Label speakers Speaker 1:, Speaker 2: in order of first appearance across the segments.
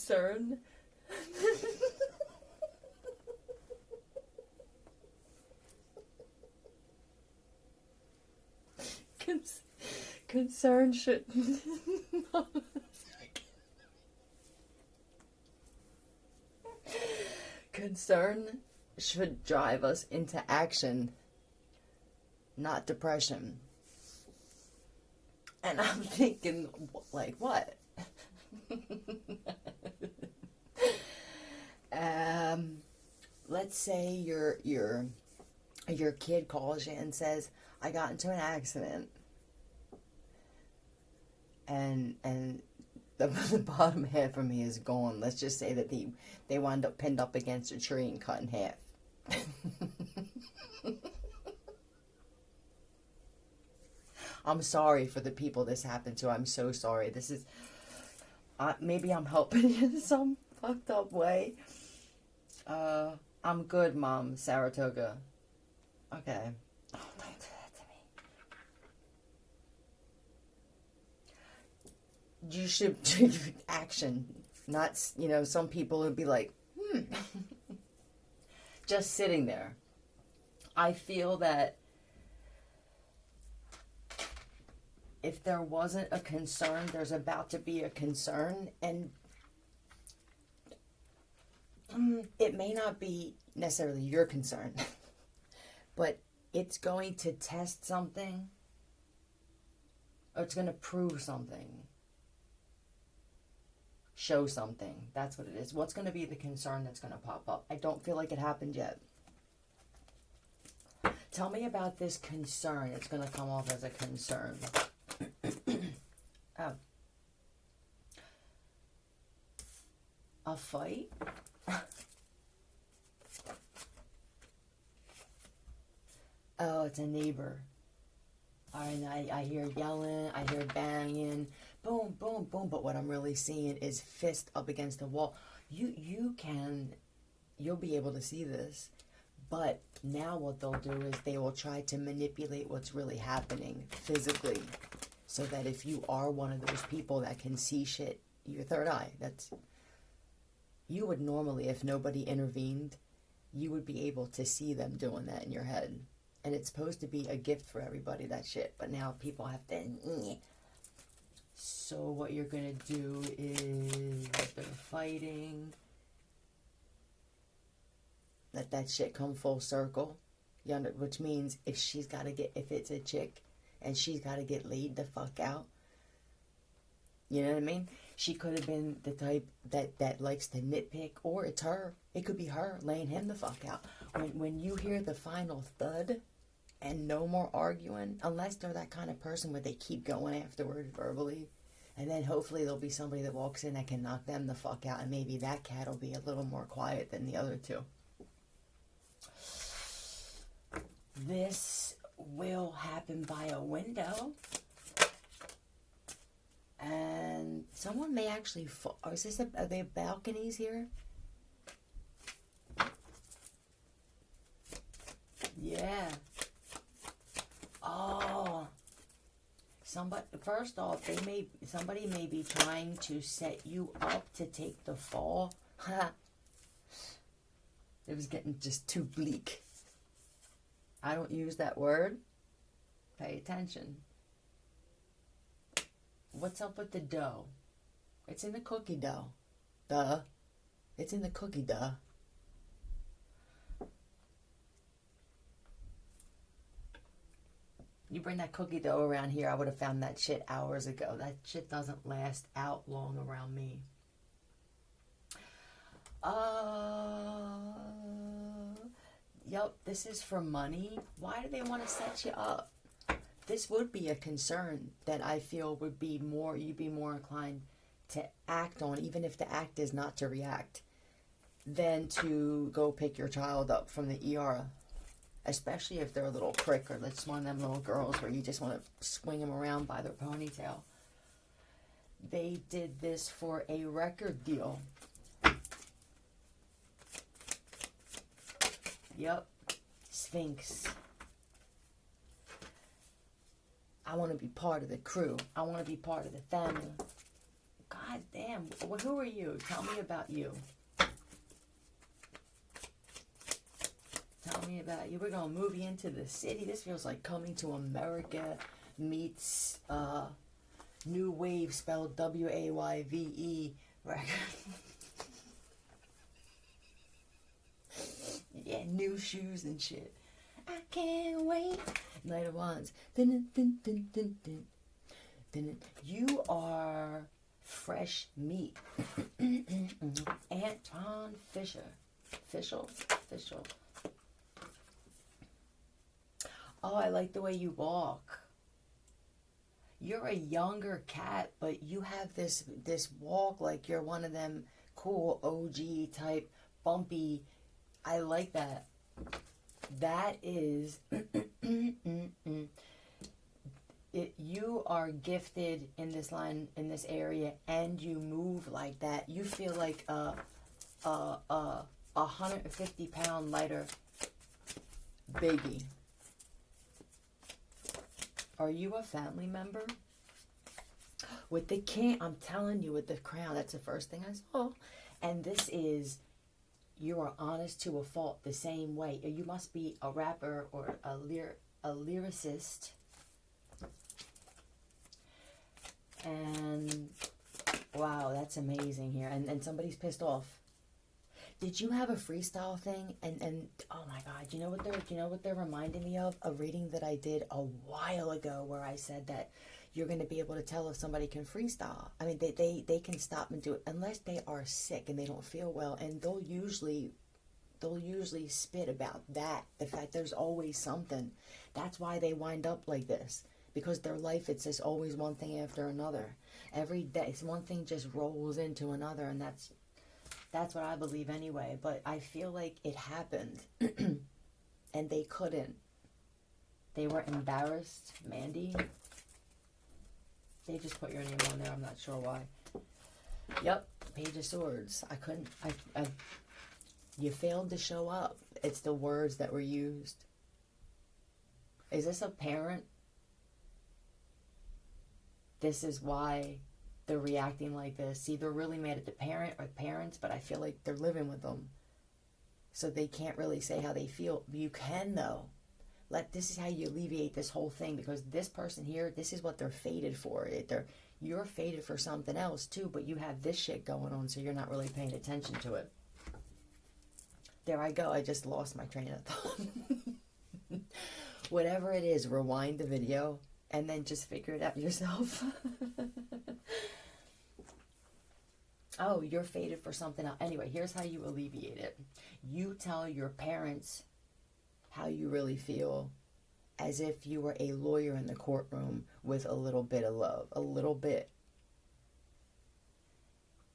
Speaker 1: concern concern should concern should drive us into action, not depression. And I'm thinking, like, what? Let's say your kid calls you and says, I got into an accident, and the bottom half of me is gone. Let's just say that they wound up pinned up against a tree and cut in half. I'm sorry for the people this happened to. I'm so sorry. This is maybe I'm helping you in some fucked up way. I'm good, Mom. Saratoga. Okay. Oh, don't do that to me. You should do action. Not, some people would be like, just sitting there. I feel that if there wasn't a concern, there's about to be a concern, and it may not be necessarily your concern, but it's going to test something, or it's going to prove something, show something. That's what it is. What's going to be the concern that's going to pop up? I don't feel like it happened yet. Tell me about this concern. It's going to come off as a concern. Oh. A fight? Oh, it's a neighbor. I hear yelling, I hear banging, boom, boom, boom. But what I'm really seeing is fist up against the wall. You'll be able to see this. But now what they'll do is they will try to manipulate what's really happening physically. So that if you are one of those people that can see shit, your third eye, you would normally, if nobody intervened, you would be able to see them doing that in your head. And it's supposed to be a gift for everybody, that shit. But now people have to... So what you're going to do is a bit of fighting. Let that shit come full circle. Which means if it's a chick and she's got to get laid the fuck out. You know what I mean? She could have been the type that likes to nitpick, or it's her. It could be her laying him the fuck out. When you hear the final thud and no more arguing, unless they're that kind of person where they keep going afterward verbally, and then hopefully there'll be somebody that walks in that can knock them the fuck out, and maybe that cat will be a little more quiet than the other two. This will happen by a window. And someone may actually fall. Are there balconies here? Yeah. Oh. First off, somebody may be trying to set you up to take the fall. It was getting just too bleak. I don't use that word. Pay attention. What's up with the dough? It's in the cookie dough. Duh. It's in the cookie dough. You bring that cookie dough around here, I would have found that shit hours ago. That shit doesn't last out long around me. Yep, this is for money. Why do they want to set you up? This would be a concern that I feel you'd be more inclined to act on, even if the act is not to react, than to go pick your child up from the ER. Especially if they're a little prick, or it's one of them little girls where you just want to swing them around by their ponytail. They did this for a record deal. Yep. Sphinx. I want to be part of the crew. I want to be part of the family. God God damn. Well, who are you? Tell me about you. Tell me about you. We're going to move you into the city. This feels like Coming to America meets New Wave, spelled W-A-Y-V-E. Record. Yeah, new shoes and shit. I can't wait. Knight of Wands. Dun, dun, dun, dun, dun, dun. You are fresh meat. Anton Fisher. Fischel. Oh, I like the way you walk. You're a younger cat, but you have this walk like you're one of them cool OG type bumpy. I like that. That is it. You are gifted in this line, in this area, and you move like that. You feel like a 150-pound lighter biggie. Are you a family member? With the king, I'm telling you, with the crown, that's the first thing I saw. And this is, you are honest to a fault the same way. You must be a rapper or a lyricist. And wow, that's amazing here. And somebody's pissed off. Did you have a freestyle thing? And oh my God, you know what they're reminding me of? A reading that I did a while ago where I said that you're going to be able to tell if somebody can freestyle. I mean, they can stop and do it unless they are sick and they don't feel well, and they'll usually spit about that. The fact there's always something. That's why they wind up like this, because their life, it's just always one thing after another. Every day, it's one thing just rolls into another, and that's what I believe anyway. But I feel like it happened, and they couldn't. They were embarrassed. Mandy. They just put your name on there. I'm not sure why. Yep, Page of Swords. I couldn't. You failed to show up. It's the words that were used. Is this a parent? This is why they're reacting like this. See, they're really mad at the parent or parents, but I feel like they're living with them. So they can't really say how they feel. You can, though. This is how you alleviate this whole thing, because this person here, this is what they're fated for. You're fated for something else too, but you have this shit going on, so you're not really paying attention to it. There I go. I just lost my train of thought. Whatever it is, rewind the video and then just figure it out yourself. Oh, you're fated for something else. Anyway, here's how you alleviate it. You tell your parents how you really feel, as if you were a lawyer in the courtroom with a little bit of love, a little bit.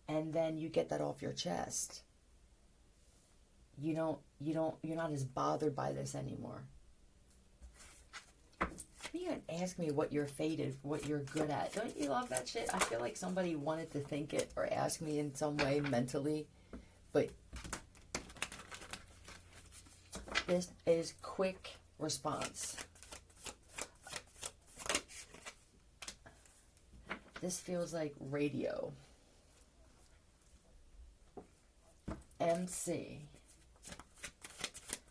Speaker 1: And then you get that off your chest. You're not as bothered by this anymore. You can ask me what you're fated, what you're good at. Don't you love that shit? I feel like somebody wanted to think it or ask me in some way mentally, but this is quick response. This feels like radio. MC.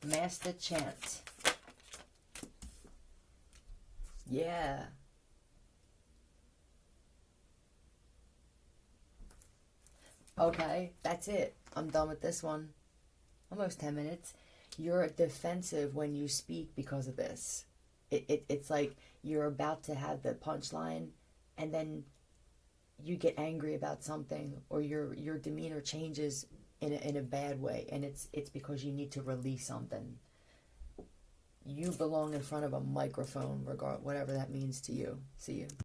Speaker 1: Master Chant. Yeah. Okay, that's it. I'm done with this one. Almost 10 minutes. You're defensive when you speak because of this. It's like you're about to have the punchline, and then you get angry about something, or your demeanor changes in a bad way, and it's because you need to release something. You belong in front of a microphone, whatever that means to you. See you.